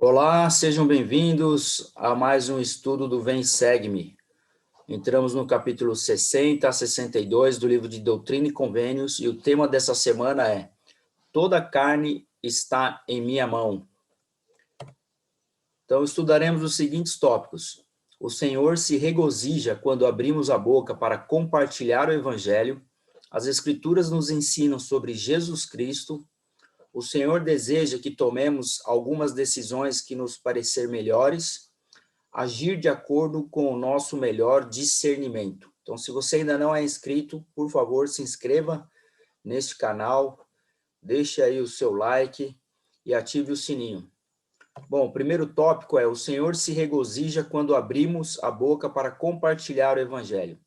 Olá, sejam bem-vindos a mais um estudo do Vem Segue-me. Entramos no capítulo 60 a 62 do livro de Doutrina e Convênios e o tema dessa semana é Toda a carne está em minha mão. Então, estudaremos os seguintes tópicos. O Senhor se regozija quando abrimos a boca para compartilhar o Evangelho. As Escrituras nos ensinam sobre Jesus Cristo. O Senhor deseja que tomemos algumas decisões que nos parecer melhores, agir de acordo com o nosso melhor discernimento. Então, se você ainda não é inscrito, por favor, se inscreva neste canal, deixe aí o seu like e ative o sininho. Bom, o primeiro tópico é: o Senhor se regozija quando abrimos a boca para compartilhar o Evangelho.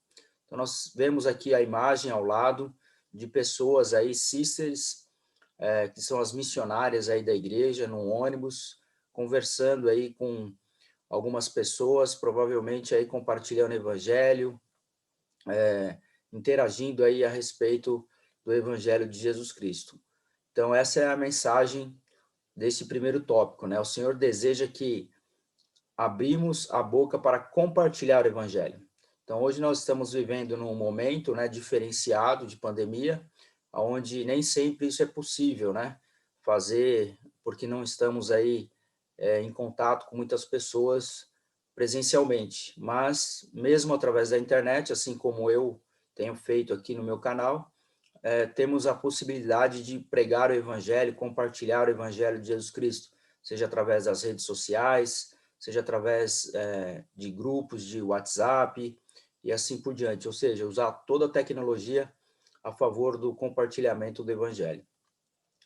Então, nós vemos aqui a imagem ao lado de pessoas aí, sisters, que são as missionárias aí da igreja, num ônibus, conversando aí com algumas pessoas, provavelmente aí compartilhando o evangelho, interagindo aí a respeito do evangelho de Jesus Cristo. Então, essa é a mensagem desse primeiro tópico, né? O Senhor deseja que abrimos a boca para compartilhar o evangelho. Então, hoje nós estamos vivendo num momento, né, diferenciado de pandemia, onde nem sempre isso é possível, né? Fazer, porque não estamos aí em contato com muitas pessoas presencialmente, mas mesmo através da internet, assim como eu tenho feito aqui no meu canal, temos a possibilidade de pregar o evangelho, compartilhar o evangelho de Jesus Cristo, seja através das redes sociais, seja através de grupos de WhatsApp e assim por diante, ou seja, usar toda a tecnologia a favor do compartilhamento do evangelho.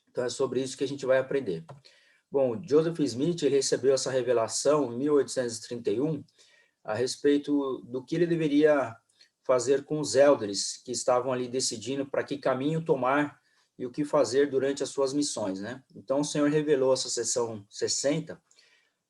Então é sobre isso que a gente vai aprender. Bom, Joseph Smith ele recebeu essa revelação em 1831 a respeito do que ele deveria fazer com os elders que estavam ali decidindo para que caminho tomar e o que fazer durante as suas missões, né? Então o Senhor revelou essa seção 60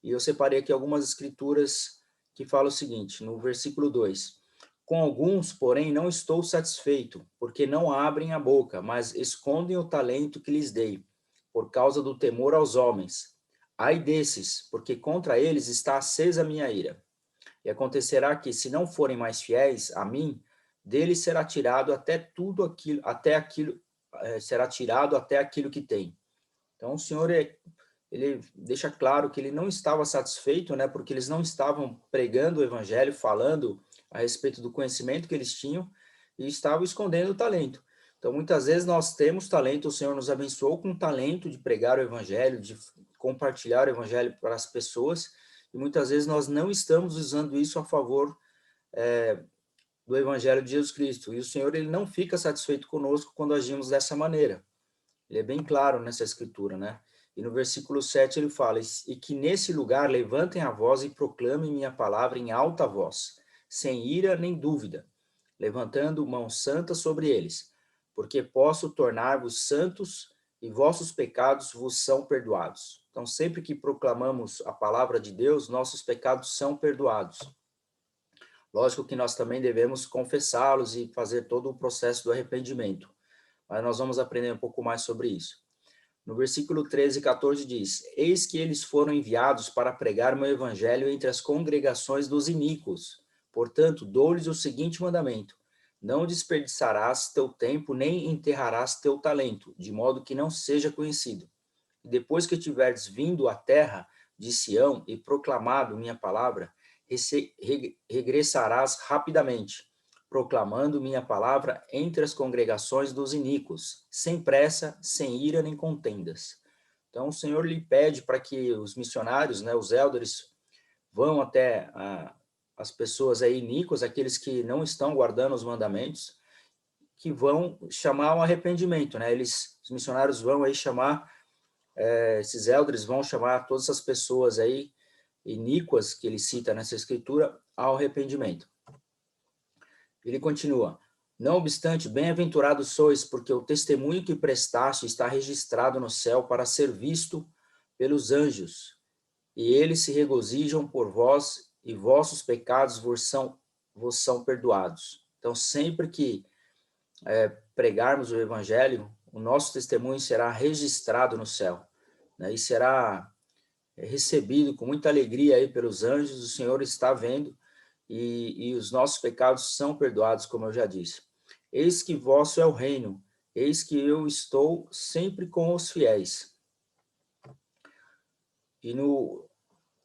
e eu separei aqui algumas escrituras que falam o seguinte, no versículo 2: Com alguns, porém, não estou satisfeito, porque não abrem a boca, mas escondem o talento que lhes dei, por causa do temor aos homens. Ai desses, porque contra eles está acesa a minha ira. E acontecerá que, se não forem mais fiéis a mim, deles será tirado até aquilo, será tirado até aquilo que tem. Então, o Senhor ele deixa claro que ele não estava satisfeito, né, porque eles não estavam pregando o evangelho, falando a respeito do conhecimento que eles tinham e estavam escondendo o talento. Então, muitas vezes nós temos talento, o Senhor nos abençoou com o talento de pregar o evangelho, de compartilhar o evangelho para as pessoas, e muitas vezes nós não estamos usando isso a favor do evangelho de Jesus Cristo. E o Senhor ele não fica satisfeito conosco quando agimos dessa maneira. Ele é bem claro nessa escritura, né? E no versículo 7 ele fala: E que nesse lugar levantem a voz e proclamem minha palavra em alta voz, sem ira nem dúvida, levantando mão santa sobre eles, porque posso tornar-vos santos e vossos pecados vos são perdoados. Então, sempre que proclamamos a palavra de Deus, nossos pecados são perdoados. Lógico que nós também devemos confessá-los e fazer todo o processo do arrependimento, mas nós vamos aprender um pouco mais sobre isso. No versículo 13 e 14 diz: Eis que eles foram enviados para pregar o meu evangelho entre as congregações dos iníquos. Portanto, dou-lhes o seguinte mandamento: não desperdiçarás teu tempo, nem enterrarás teu talento, de modo que não seja conhecido. E depois que tiveres vindo à terra de Sião e proclamado minha palavra, regressarás rapidamente, proclamando minha palavra entre as congregações dos iníquos, sem pressa, sem ira nem contendas. Então o Senhor lhe pede para que os missionários, né, os elders, vão até as pessoas aí iníquas, aqueles que não estão guardando os mandamentos, que vão chamar um arrependimento, né? Os missionários vão aí chamar, esses elders vão chamar todas as pessoas aí iníquas que ele cita nessa escritura ao arrependimento. Ele continua: Não obstante, bem-aventurados sois, porque o testemunho que prestaste está registrado no céu para ser visto pelos anjos, e eles se regozijam por vós, e vossos pecados vos são perdoados. Então, sempre que pregarmos o evangelho, o nosso testemunho será registrado no céu, né, e será recebido com muita alegria aí pelos anjos, o Senhor está vendo, e os nossos pecados são perdoados, como eu já disse. Eis que vosso é o reino, eis que eu estou sempre com os fiéis. E no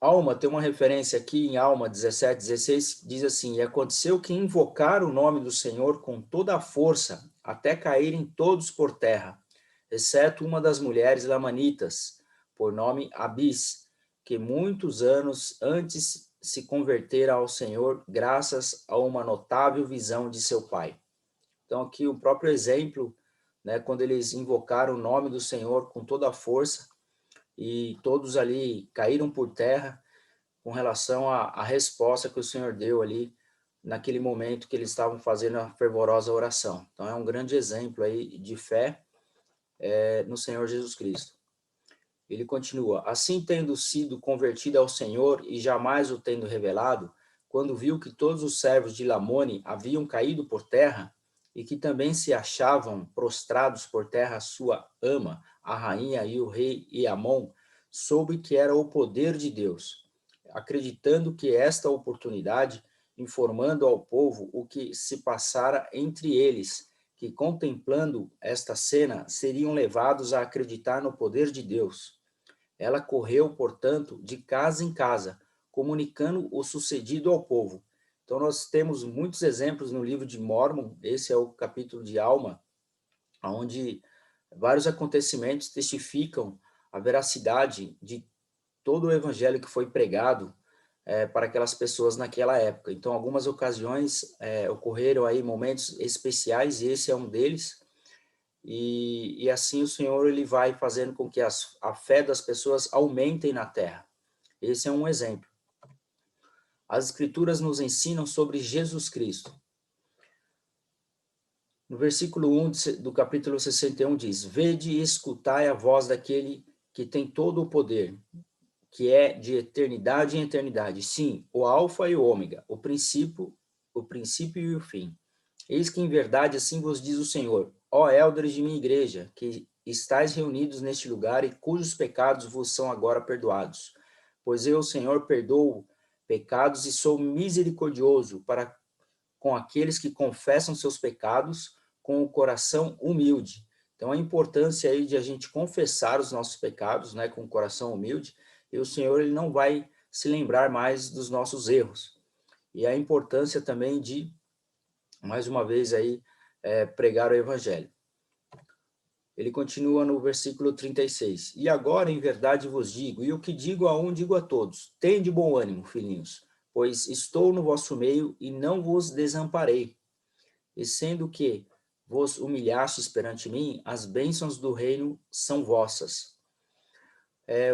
Alma, tem uma referência aqui em Alma 17:16, diz assim: E aconteceu que invocaram o nome do Senhor com toda a força, até caírem todos por terra, exceto uma das mulheres lamanitas, por nome Abis, que muitos anos antes se convertera ao Senhor, graças a uma notável visão de seu pai. Então, aqui o próprio exemplo, né, quando eles invocaram o nome do Senhor com toda a força, e todos ali caíram por terra, com relação à resposta que o Senhor deu ali, naquele momento que eles estavam fazendo a fervorosa oração. Então, é um grande exemplo aí de fé no Senhor Jesus Cristo. Ele continua: Assim, tendo sido convertido ao Senhor e jamais o tendo revelado, quando viu que todos os servos de Lamone haviam caído por terra, e que também se achavam prostrados por terra a sua ama, a rainha e o rei Iamon, soube que era o poder de Deus, acreditando que esta oportunidade, informando ao povo o que se passara entre eles, que contemplando esta cena seriam levados a acreditar no poder de Deus. Ela correu, portanto, de casa em casa, comunicando o sucedido ao povo. Então, nós temos muitos exemplos no livro de Mórmon, esse é o capítulo de Alma, onde vários acontecimentos testificam a veracidade de todo o evangelho que foi pregado para aquelas pessoas naquela época. Então, algumas ocasiões ocorreram aí momentos especiais, e esse é um deles, e assim o Senhor ele vai fazendo com que a fé das pessoas aumentem na terra. Esse é um exemplo. As Escrituras nos ensinam sobre Jesus Cristo. No versículo 1 do capítulo 61 diz: Vede e escutai a voz daquele que tem todo o poder, que é de eternidade em eternidade. Sim, o Alfa e o Ômega, o princípio e o fim. Eis que em verdade assim vos diz o Senhor, ó élderes de minha igreja, que estáis reunidos neste lugar e cujos pecados vos são agora perdoados. Pois eu, Senhor, perdoo pecados e sou misericordioso para com aqueles que confessam seus pecados com o coração humilde. Então, a importância aí de a gente confessar os nossos pecados, né, com o coração humilde, e o Senhor ele não vai se lembrar mais dos nossos erros. E a importância também de, mais uma vez aí, pregar o evangelho. Ele continua no versículo 36. E agora, em verdade vos digo, e o que digo a um, digo a todos, tende bom ânimo, filhinhos, pois estou no vosso meio e não vos desamparei. E sendo que vos humilhastes perante mim, as bênçãos do reino são vossas.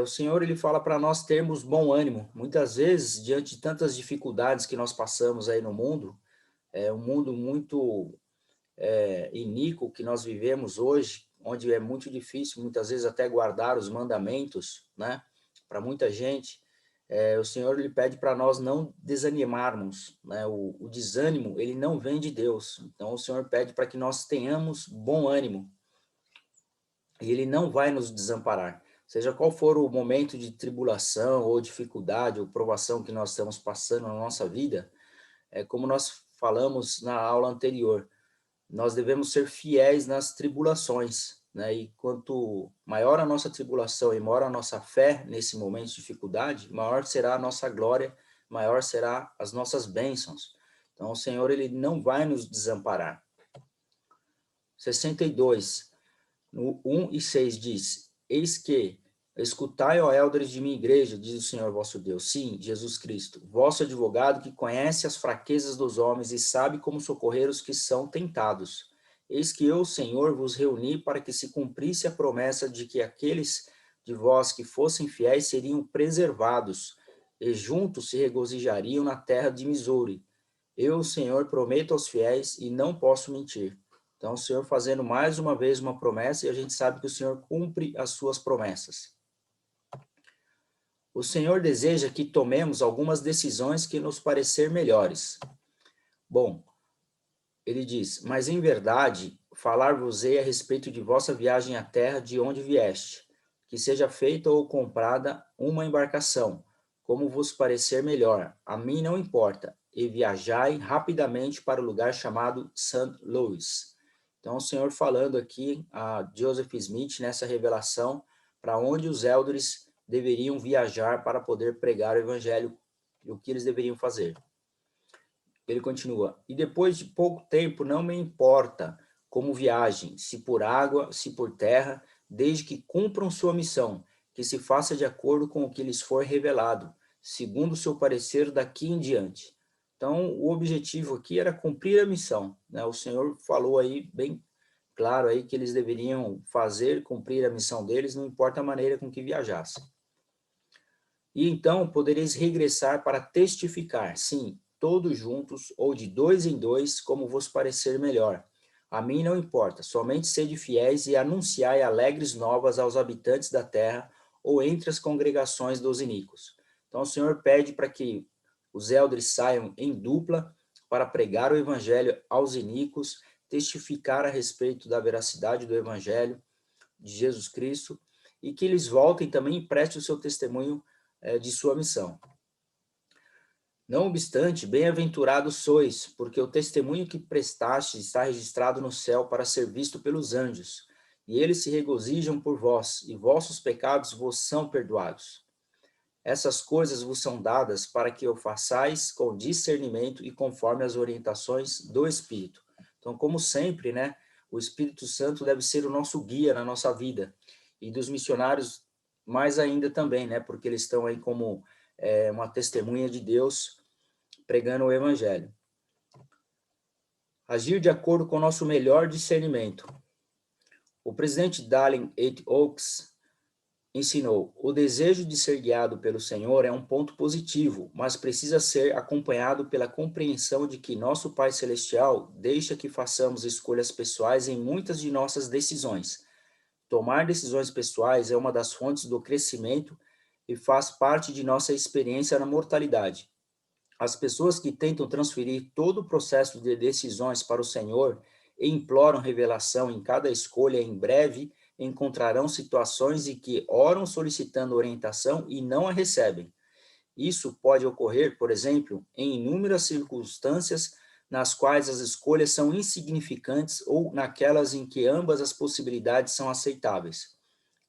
O Senhor ele fala para nós termos bom ânimo. Muitas vezes, diante de tantas dificuldades que nós passamos aí no mundo, um mundo muito iníquo que nós vivemos hoje, onde é muito difícil, muitas vezes, até guardar os mandamentos, né? Para muita gente, o Senhor ele pede para nós não desanimarmos, né? O desânimo, ele não vem de Deus. Então, o Senhor pede para que nós tenhamos bom ânimo. E ele não vai nos desamparar. Seja qual for o momento de tribulação, ou dificuldade, ou provação que nós estamos passando na nossa vida, como nós falamos na aula anterior, nós devemos ser fiéis nas tribulações, né? E quanto maior a nossa tribulação e maior a nossa fé nesse momento de dificuldade, maior será a nossa glória, maior será as nossas bênçãos. Então, o Senhor ele não vai nos desamparar. 62, no 1 e 6 diz: Eis que escutai, ó élderes de minha igreja, diz o Senhor vosso Deus, sim, Jesus Cristo, vosso advogado que conhece as fraquezas dos homens e sabe como socorrer os que são tentados. Eis que eu, Senhor, vos reuni para que se cumprisse a promessa de que aqueles de vós que fossem fiéis seriam preservados, e juntos se regozijariam na terra de Misouri. Eu, Senhor, prometo aos fiéis e não posso mentir. Então, o Senhor fazendo mais uma vez uma promessa, e a gente sabe que o Senhor cumpre as suas promessas. O Senhor deseja que tomemos algumas decisões que nos parecer melhores. Bom, ele diz, mas em verdade, falar-vos-ei a respeito de vossa viagem à terra de onde vieste. que seja feita ou comprada uma embarcação, como vos parecer melhor. A mim não importa, e viajai rapidamente para o lugar chamado St. Louis. Então, o Senhor falando aqui a Joseph Smith nessa revelação para onde os elders deveriam viajar para poder pregar o evangelho e o que eles deveriam fazer. Ele continua, e depois de pouco tempo não me importa como viajem, se por água, se por terra, desde que cumpram sua missão, que se faça de acordo com o que lhes for revelado, segundo o seu parecer daqui em diante. Então, o objetivo aqui era cumprir a missão, né? O Senhor falou aí bem claro aí que eles deveriam fazer, cumprir a missão deles, não importa a maneira com que viajassem. E então podereis regressar para testificar, sim, todos juntos, ou de dois em dois, como vos parecer melhor. A mim não importa, somente sede fiéis e anunciai alegres novas aos habitantes da terra, ou entre as congregações dos iníquos. Então o Senhor pede para que os elders saiam em dupla para pregar o evangelho aos iníquos, testificar a respeito da veracidade do evangelho de Jesus Cristo, e que eles voltem também e prestem o seu testemunho de sua missão. Não obstante, bem-aventurados sois, porque o testemunho que prestastes está registrado no céu para ser visto pelos anjos, e eles se regozijam por vós, e vossos pecados vos são perdoados. Essas coisas vos são dadas para que o façais com discernimento e conforme as orientações do Espírito. Então, como sempre, né, o Espírito Santo deve ser o nosso guia na nossa vida, e dos missionários mais ainda também, né, porque eles estão aí como uma testemunha de Deus pregando o Evangelho. Agir de acordo com o nosso melhor discernimento. O presidente Dallin H. Oaks ensinou: o desejo de ser guiado pelo Senhor é um ponto positivo, mas precisa ser acompanhado pela compreensão de que nosso Pai Celestial deixa que façamos escolhas pessoais em muitas de nossas decisões. Tomar decisões pessoais é uma das fontes do crescimento e faz parte de nossa experiência na mortalidade. As pessoas que tentam transferir todo o processo de decisões para o Senhor e imploram revelação em cada escolha, em breve encontrarão situações em que oram solicitando orientação e não a recebem. Isso pode ocorrer, por exemplo, em inúmeras circunstâncias nas quais as escolhas são insignificantes ou naquelas em que ambas as possibilidades são aceitáveis.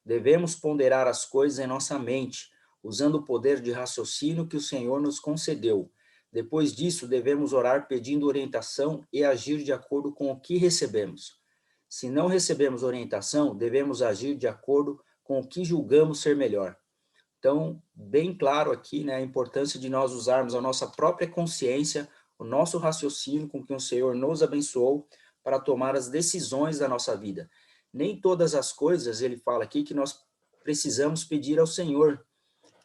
Devemos ponderar as coisas em nossa mente, usando o poder de raciocínio que o Senhor nos concedeu. Depois disso, devemos orar pedindo orientação e agir de acordo com o que recebemos. Se não recebemos orientação, devemos agir de acordo com o que julgamos ser melhor. Então, bem claro aqui, né, a importância de nós usarmos a nossa própria consciência, o nosso raciocínio com que o Senhor nos abençoou para tomar as decisões da nossa vida. Nem todas as coisas, ele fala aqui, que nós precisamos pedir ao Senhor,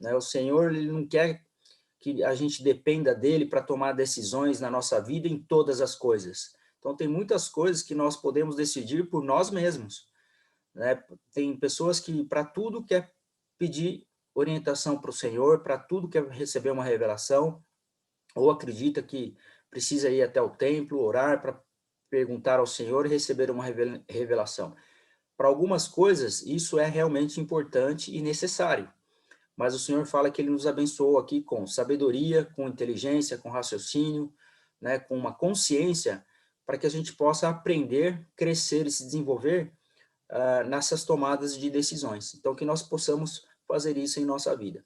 né? O Senhor, ele não quer que a gente dependa dele para tomar decisões na nossa vida em todas as coisas. Então, tem muitas coisas que nós podemos decidir por nós mesmos, né? Tem pessoas que, para tudo, quer pedir orientação para o Senhor, para tudo quer receber uma revelação, ou acredita que precisa ir até o templo, orar para perguntar ao Senhor e receber uma revelação. Para algumas coisas, isso é realmente importante e necessário, mas o Senhor fala que ele nos abençoou aqui com sabedoria, com inteligência, com raciocínio, né, com uma consciência, para que a gente possa aprender, crescer e se desenvolver nessas tomadas de decisões. Então, que nós possamos fazer isso em nossa vida.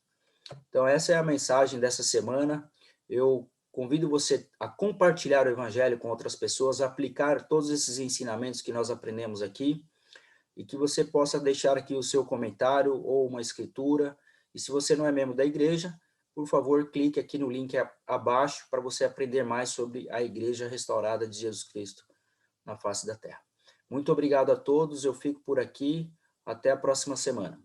Então, essa é a mensagem dessa semana. Eu convido você a compartilhar o Evangelho com outras pessoas, a aplicar todos esses ensinamentos que nós aprendemos aqui, e que você possa deixar aqui o seu comentário ou uma escritura. E se você não é membro da igreja, por favor, clique aqui no link abaixo para você aprender mais sobre a Igreja Restaurada de Jesus Cristo na face da terra. Muito obrigado a todos, eu fico por aqui, até a próxima semana.